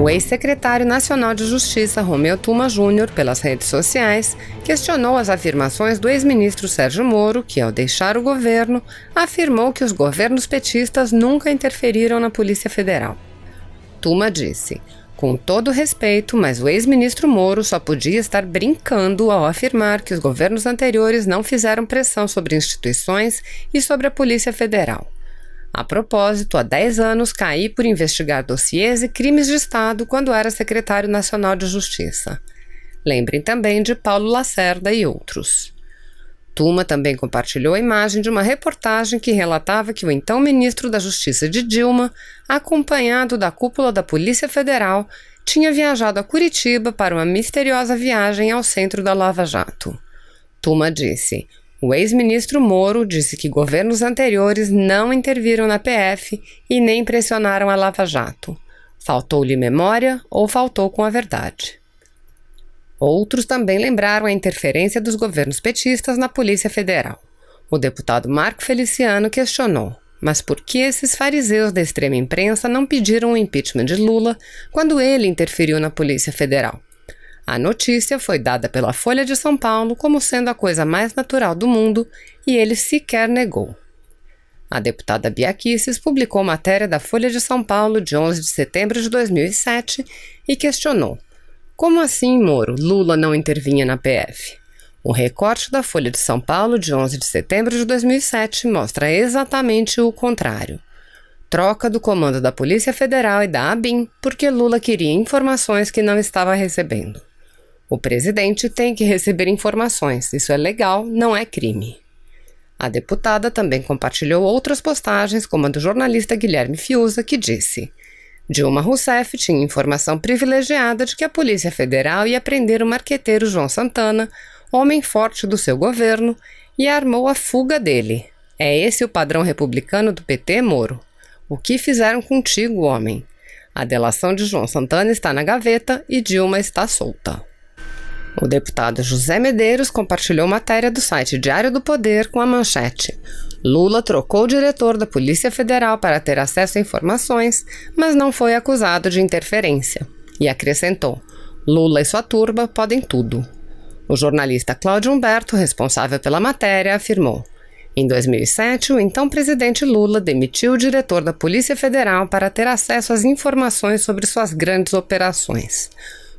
O ex-secretário nacional de Justiça, Romeu Tuma Júnior, pelas redes sociais, questionou as afirmações do ex-ministro Sérgio Moro, que, ao deixar o governo, afirmou que os governos petistas nunca interferiram na Polícia Federal. Tuma disse: "Com todo respeito, mas o ex-ministro Moro só podia estar brincando ao afirmar que os governos anteriores não fizeram pressão sobre instituições e sobre a Polícia Federal. A propósito, há 10 anos caí por investigar dossiês e crimes de Estado quando era secretário nacional de Justiça." Lembrem também de Paulo Lacerda e outros. Tuma também compartilhou a imagem de uma reportagem que relatava que o então ministro da Justiça de Dilma, acompanhado da cúpula da Polícia Federal, tinha viajado a Curitiba para uma misteriosa viagem ao centro da Lava Jato. Tuma disse: "O ex-ministro Moro disse que governos anteriores não interviram na PF e nem pressionaram a Lava Jato. Faltou-lhe memória ou faltou com a verdade." Outros também lembraram a interferência dos governos petistas na Polícia Federal. O deputado Marco Feliciano questionou: "Mas por que esses fariseus da extrema imprensa não pediram o impeachment de Lula quando ele interferiu na Polícia Federal?" A notícia foi dada pela Folha de São Paulo como sendo a coisa mais natural do mundo e ele sequer negou. A deputada Bia Kicis publicou matéria da Folha de São Paulo de 11 de setembro de 2007 e questionou: "Como assim, Moro, Lula não intervinha na PF?" O recorte da Folha de São Paulo de 11 de setembro de 2007 mostra exatamente o contrário. Troca do comando da Polícia Federal e da ABIN porque Lula queria informações que não estava recebendo. O presidente tem que receber informações, isso é legal, não é crime. A deputada também compartilhou outras postagens, como a do jornalista Guilherme Fiuza, que disse: "Dilma Rousseff tinha informação privilegiada de que a Polícia Federal ia prender o marqueteiro João Santana, homem forte do seu governo, e armou a fuga dele. É esse o padrão republicano do PT, Moro? O que fizeram contigo, homem? A delação de João Santana está na gaveta e Dilma está solta." O deputado José Medeiros compartilhou matéria do site Diário do Poder com a manchete: "Lula trocou o diretor da Polícia Federal para ter acesso a informações, mas não foi acusado de interferência." E acrescentou: "Lula e sua turba podem tudo." O jornalista Cláudio Humberto, responsável pela matéria, afirmou: "Em 2007, o então presidente Lula demitiu o diretor da Polícia Federal para ter acesso às informações sobre suas grandes operações.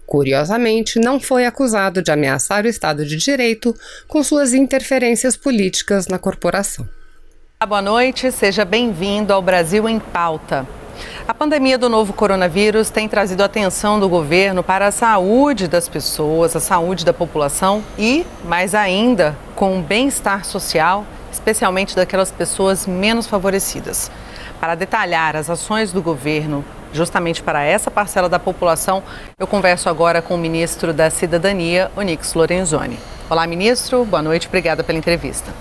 Curiosamente, não foi acusado de ameaçar o Estado de Direito com suas interferências políticas na corporação." Boa noite, seja bem-vindo ao Brasil em Pauta. A pandemia do novo coronavírus tem trazido a atenção do governo para a saúde das pessoas, a saúde da população e, mais ainda, com o bem-estar social, especialmente daquelas pessoas menos favorecidas. Para detalhar as ações do governo justamente para essa parcela da população, eu converso agora com o ministro da Cidadania, Onyx Lorenzoni. Olá, ministro. Boa noite. Obrigada pela entrevista.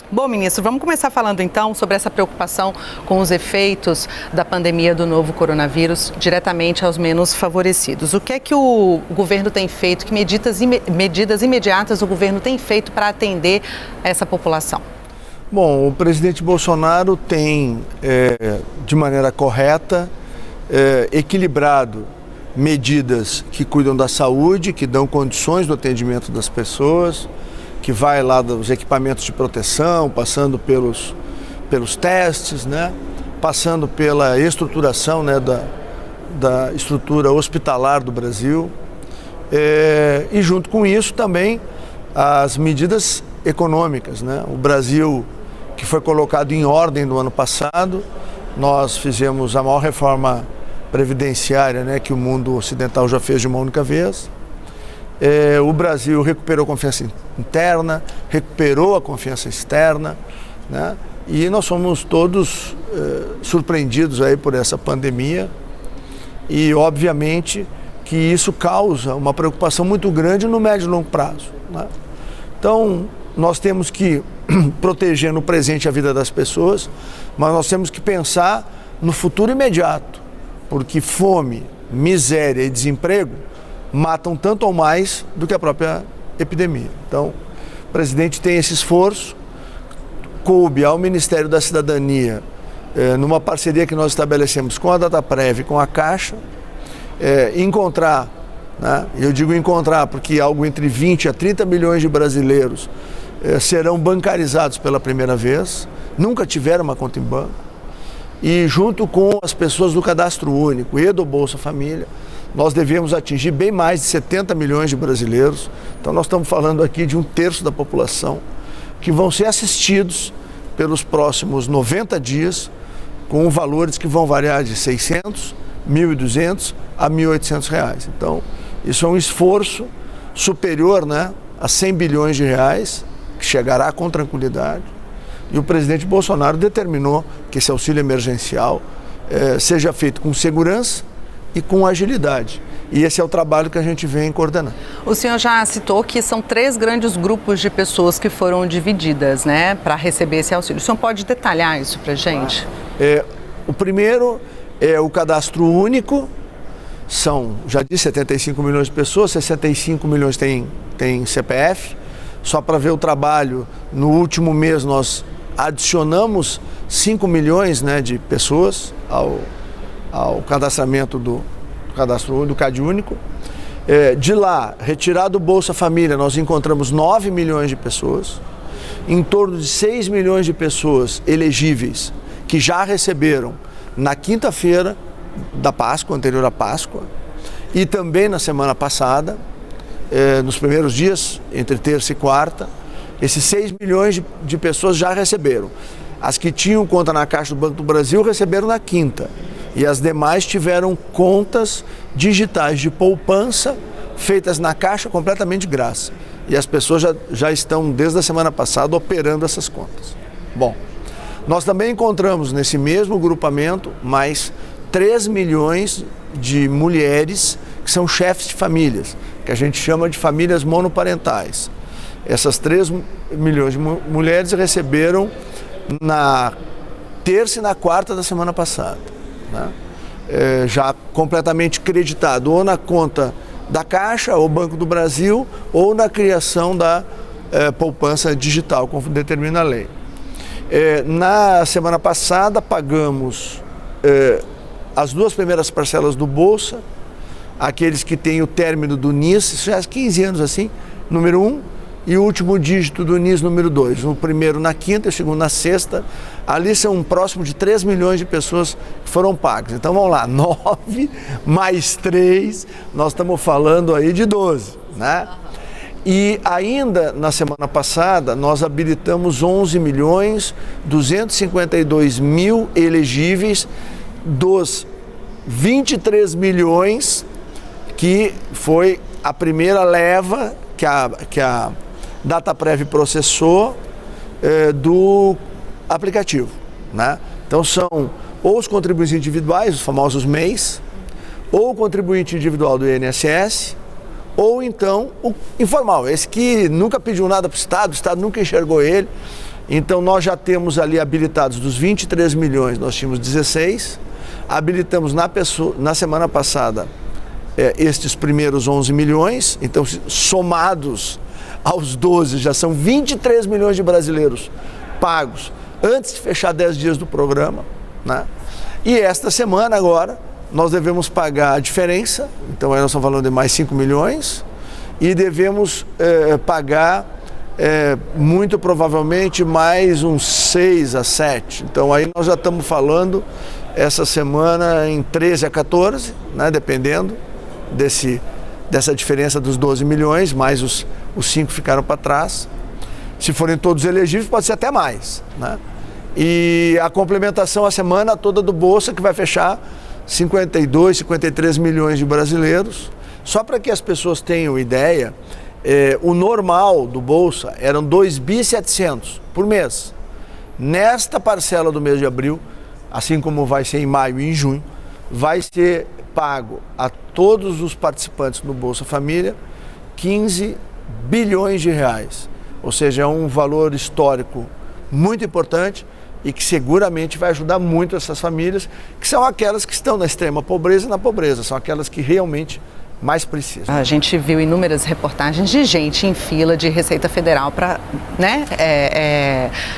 Bom, ministro, vamos começar falando então sobre essa preocupação com os efeitos da pandemia do novo coronavírus diretamente aos menos favorecidos. O que é que o governo tem feito, que medidas imediatas o governo tem feito para atender essa população? Bom, o presidente Bolsonaro tem, de maneira correta, equilibrado medidas que cuidam da saúde, que dão condições do atendimento das pessoas, que vai lá dos equipamentos de proteção, passando pelos testes, né? Passando pela estruturação, né, da estrutura hospitalar do Brasil. E junto com isso também as medidas econômicas, né? O Brasil, que foi colocado em ordem no ano passado, nós fizemos a maior reforma previdenciária, né, que o mundo ocidental já fez de uma única vez. O Brasil recuperou a confiança interna, recuperou a confiança externa, né? E nós somos todos surpreendidos aí por essa pandemia e, obviamente, que isso causa uma preocupação muito grande no médio e longo prazo, né? Então, nós temos que proteger no presente a vida das pessoas, mas nós temos que pensar no futuro imediato, porque fome, miséria e desemprego matam tanto ou mais do que a própria epidemia. Então, o presidente tem esse esforço, coube ao Ministério da Cidadania, numa parceria que nós estabelecemos com a Dataprev e com a Caixa, encontrar, né? Eu digo encontrar porque algo entre 20 a 30 milhões de brasileiros serão bancarizados pela primeira vez, nunca tiveram uma conta em banco, e junto com as pessoas do Cadastro Único e do Bolsa Família, nós devemos atingir bem mais de 70 milhões de brasileiros. Então nós estamos falando aqui de 1/3 da população que vão ser assistidos pelos próximos 90 dias com valores que vão variar de 600, 1.200 a R$1.800. Então isso é um esforço superior, né, a 100 bilhões de reais, que chegará com tranquilidade. E o presidente Bolsonaro determinou que esse auxílio emergencial seja feito com segurança e com agilidade. E esse é o trabalho que a gente vem coordenando. O senhor já citou que são 3 grandes grupos de pessoas que foram divididas, né, para receber esse auxílio. O senhor pode detalhar isso para a gente? O primeiro é o Cadastro Único. São, já disse, 75 milhões de pessoas, 65 milhões tem CPF. Só para ver o trabalho, no último mês nós adicionamos 5 milhões, né, de pessoas ao cadastramento do Cadastro Único, do CAD Único. De lá, retirado do Bolsa Família, nós encontramos 9 milhões de pessoas, em torno de 6 milhões de pessoas elegíveis que já receberam na quinta-feira da Páscoa, anterior à Páscoa, e também na semana passada, nos primeiros dias, entre terça e quarta. Esses 6 milhões de pessoas já receberam. As que tinham conta na Caixa do Banco do Brasil receberam na quinta. E as demais tiveram contas digitais de poupança feitas na Caixa completamente de graça. E as pessoas já estão, desde a semana passada, operando essas contas. Bom, nós também encontramos nesse mesmo grupamento mais 3 milhões de mulheres que são chefes de famílias, que a gente chama de famílias monoparentais. Essas 3 milhões de mulheres receberam na terça e na quarta da semana passada, né? Já completamente creditado ou na conta da Caixa, ou Banco do Brasil, ou na criação da poupança digital, como determina a lei. Na semana passada pagamos as 2 primeiras parcelas do Bolsa, aqueles que têm o término do NIS, isso já há 15 anos assim, número 1, e o último dígito do NIS, número 2. O primeiro na quinta e o segundo na sexta. Ali são próximo de 3 milhões de pessoas que foram pagas. Então vamos lá, 9 mais 3, nós estamos falando aí de 12, né? E ainda na semana passada nós habilitamos 11.252.000 elegíveis dos 23 milhões que foi a primeira leva que a Dataprev processou do aplicativo, né? Então são ou os contribuintes individuais, os famosos MEIs, ou o contribuinte individual do INSS, ou então o informal, esse que nunca pediu nada para o Estado nunca enxergou ele. Então nós já temos ali habilitados dos 23 milhões, nós tínhamos 16, habilitamos na semana passada estes primeiros 11 milhões, então somados aos 12 já são 23 milhões de brasileiros pagos antes de fechar 10 dias do programa, né? E esta semana agora nós devemos pagar a diferença, então aí nós estamos falando de mais 5 milhões e devemos pagar muito provavelmente mais uns 6 a 7, então aí nós já estamos falando essa semana em 13 a 14, né, dependendo dessa diferença dos 12 milhões, mais os 5 ficaram para trás. Se forem todos elegíveis, pode ser até mais, né? E a complementação a semana toda do Bolsa, que vai fechar 52, 53 milhões de brasileiros. Só para que as pessoas tenham ideia, o normal do Bolsa eram 2.700 por mês. Nesta parcela do mês de abril, assim como vai ser em maio e em junho, vai ser pago a todos os participantes do Bolsa Família 15 bilhões de reais. Ou seja, é um valor histórico muito importante e que seguramente vai ajudar muito essas famílias, que são aquelas que estão na extrema pobreza e na pobreza, são aquelas que realmente mais precisa. A gente viu inúmeras reportagens de gente em fila de Receita Federal para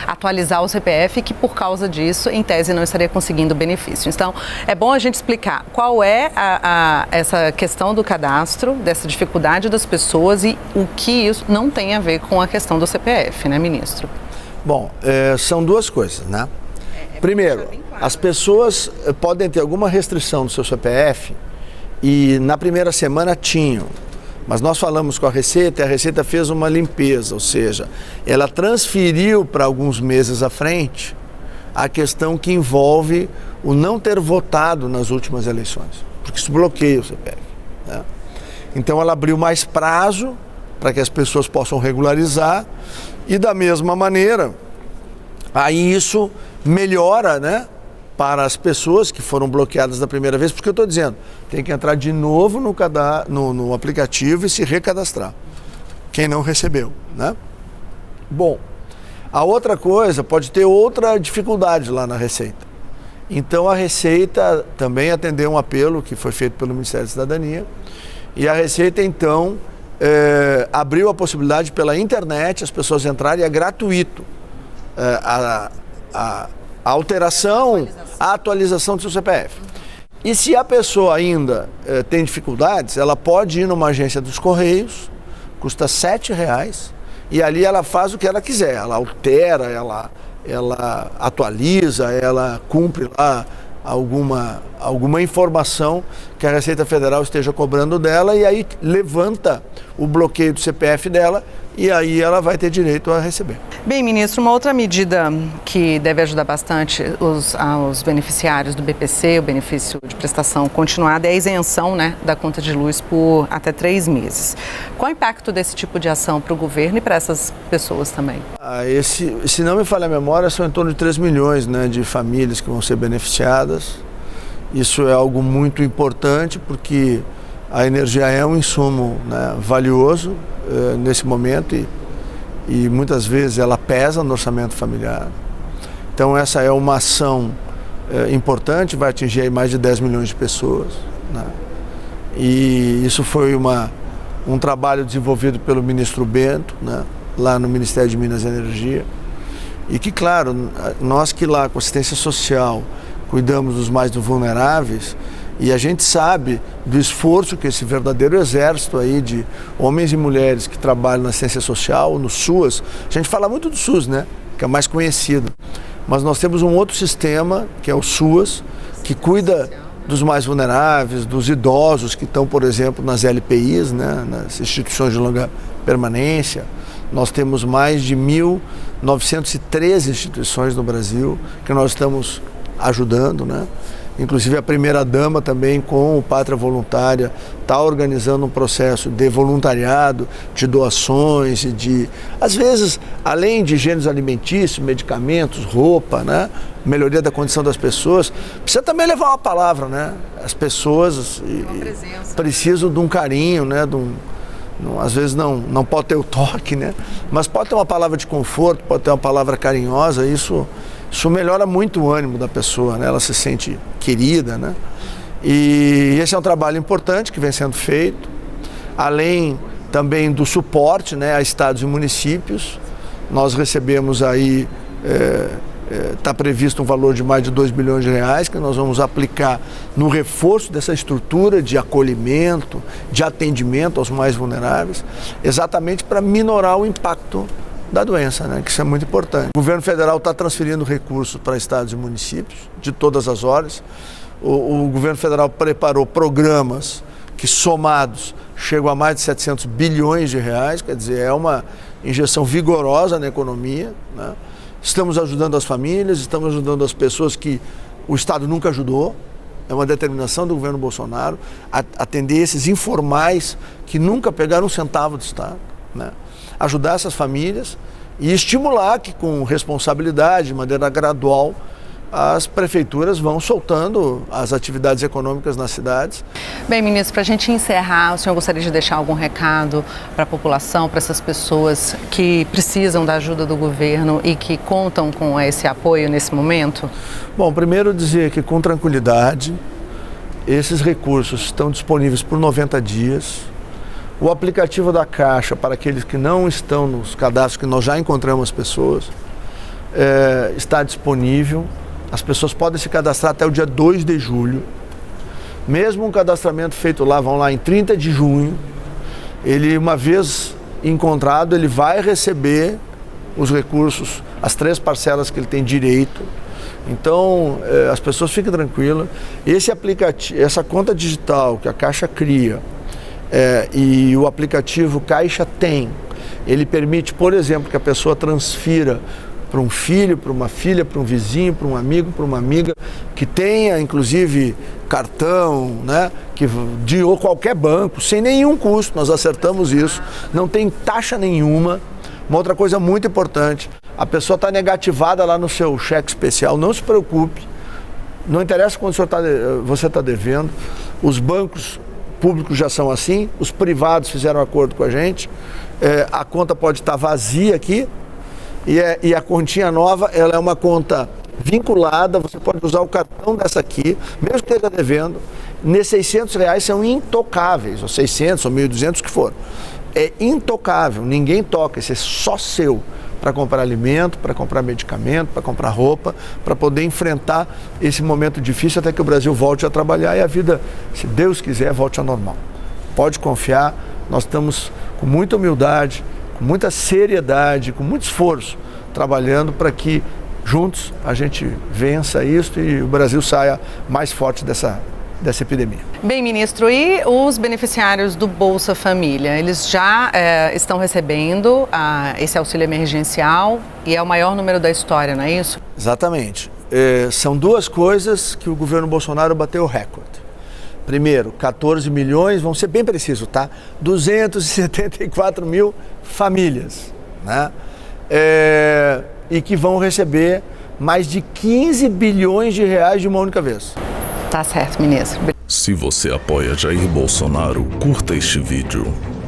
atualizar o CPF, que por causa disso, em tese, não estaria conseguindo benefício. Então, é bom a gente explicar qual é essa questão do cadastro, dessa dificuldade das pessoas e o que isso não tem a ver com a questão do CPF, né, ministro? Bom, são duas coisas, né? Primeiro, as pessoas podem ter alguma restrição no seu CPF e na primeira semana tinham, mas nós falamos com a Receita e a Receita fez uma limpeza, ou seja, ela transferiu para alguns meses à frente a questão que envolve o não ter votado nas últimas eleições, porque isso bloqueia o CPF, né? Então ela abriu mais prazo para que as pessoas possam regularizar e da mesma maneira, aí isso melhora, né, para as pessoas que foram bloqueadas da primeira vez, porque eu estou dizendo, tem que entrar de novo no aplicativo e se recadastrar, quem não recebeu, né? Bom, a outra coisa, pode ter outra dificuldade lá na Receita. Então a Receita também atendeu um apelo que foi feito pelo Ministério da Cidadania e a Receita então abriu a possibilidade pela internet as pessoas entrarem, é gratuito a alteração, a atualização do seu CPF. E se a pessoa ainda tem dificuldades, ela pode ir numa agência dos Correios, custa R$7, e ali ela faz o que ela quiser, ela altera, ela atualiza, ela cumpre lá alguma informação que a Receita Federal esteja cobrando dela e aí levanta o bloqueio do CPF dela e aí ela vai ter direito a receber. Bem, ministro, uma outra medida que deve ajudar bastante os beneficiários do BPC, o benefício de prestação continuada, é a isenção, né, da conta de luz por até 3 meses. Qual o impacto desse tipo de ação para o governo e para essas pessoas também? Se não me falha a memória, são em torno de 3 milhões, né, de famílias que vão ser beneficiadas. Isso é algo muito importante porque a energia é um insumo, né, valioso nesse momento e muitas vezes ela pesa no orçamento familiar. Então essa é uma ação importante, vai atingir aí mais de 10 milhões de pessoas, né? E isso foi um trabalho desenvolvido pelo ministro Bento, né, lá no Ministério de Minas e Energia. E que, claro, nós que lá com assistência social cuidamos dos mais vulneráveis, e a gente sabe do esforço que esse verdadeiro exército aí de homens e mulheres que trabalham na assistência social, no SUAS, a gente fala muito do SUS, né, que é mais conhecido, mas nós temos um outro sistema, que é o SUAS, que cuida dos mais vulneráveis, dos idosos que estão, por exemplo, nas LPIs, né, nas instituições de longa permanência. Nós temos mais de 1.913 instituições no Brasil que nós estamos ajudando, né? Inclusive a primeira-dama também com o Pátria Voluntária está organizando um processo de voluntariado, de doações e de, às vezes, além de gêneros alimentícios, medicamentos, roupa, né? Melhoria da condição das pessoas, precisa também levar uma palavra, né? As pessoas precisam de um carinho, né? Às vezes não pode ter o toque, né? Mas pode ter uma palavra de conforto, pode ter uma palavra carinhosa, isso melhora muito o ânimo da pessoa, né? Ela se sente querida, né? E esse é um trabalho importante que vem sendo feito, além também do suporte, né, a estados e municípios. Nós recebemos aí, está previsto um valor de mais de 2 bilhões de reais que nós vamos aplicar no reforço dessa estrutura de acolhimento, de atendimento aos mais vulneráveis, exatamente para minorar o impacto da doença, né? Que isso é muito importante. O governo federal está transferindo recursos para estados e municípios de todas as ordens. O governo federal preparou programas que somados chegam a mais de 700 bilhões de reais, quer dizer, é uma injeção vigorosa na economia, né? Estamos ajudando as famílias, estamos ajudando as pessoas que o Estado nunca ajudou. É uma determinação do governo Bolsonaro atender esses informais que nunca pegaram um centavo do Estado, né? Ajudar essas famílias e estimular que com responsabilidade, de maneira gradual, as prefeituras vão soltando as atividades econômicas nas cidades. Bem, ministro, para a gente encerrar, o senhor gostaria de deixar algum recado para a população, para essas pessoas que precisam da ajuda do governo e que contam com esse apoio nesse momento? Bom, primeiro dizer que com tranquilidade, Esses recursos estão disponíveis por 90 dias. O aplicativo da Caixa, para aqueles que não estão nos cadastros, que nós já encontramos as pessoas, está disponível. As pessoas podem se cadastrar até o dia 2 de julho. Mesmo um cadastramento feito lá, vão lá em 30 de junho, ele, uma vez encontrado, ele vai receber os recursos, as 3 parcelas que ele tem direito. Então, as pessoas fiquem tranquilas. Esse aplicativo, essa conta digital que a Caixa cria e o aplicativo Caixa Tem, ele permite, por exemplo, que a pessoa transfira para um filho, para uma filha, para um vizinho, para um amigo, para uma amiga, que tenha, inclusive, cartão, né, de qualquer banco, sem nenhum custo. Nós acertamos isso, não tem taxa nenhuma. Uma outra coisa muito importante, a pessoa está negativada lá no seu cheque especial, não se preocupe, não interessa quando você está devendo, os bancos públicos já são assim, os privados fizeram acordo com a gente, a conta pode estar vazia aqui, e a continha nova, ela é uma conta vinculada, você pode usar o cartão dessa aqui, mesmo que esteja devendo, nesses R$600 são intocáveis, ou 600 ou 1.200, o que for. É intocável, ninguém toca, esse é só seu, para comprar alimento, para comprar medicamento, para comprar roupa, para poder enfrentar esse momento difícil até que o Brasil volte a trabalhar e a vida, se Deus quiser, volte ao normal. Pode confiar, nós estamos com muita humildade, com muita seriedade, com muito esforço, trabalhando para que juntos a gente vença isso e o Brasil saia mais forte dessa epidemia. Bem, ministro, e os beneficiários do Bolsa Família? Eles já estão recebendo esse auxílio emergencial e é o maior número da história, não é isso? Exatamente. São 2 coisas que o governo Bolsonaro bateu o recorde. Primeiro, 14 milhões, vamos ser bem precisos, tá? 274 mil famílias, né? E que vão receber mais de 15 bilhões de reais de uma única vez. Tá certo, ministro. Se você apoia Jair Bolsonaro, curta este vídeo.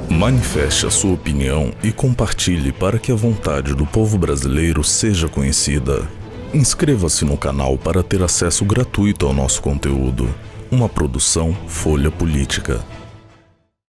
Manifeste a sua opinião e compartilhe para que a vontade do povo brasileiro seja conhecida. Inscreva-se no canal para ter acesso gratuito ao nosso conteúdo. Uma produção Folha Política.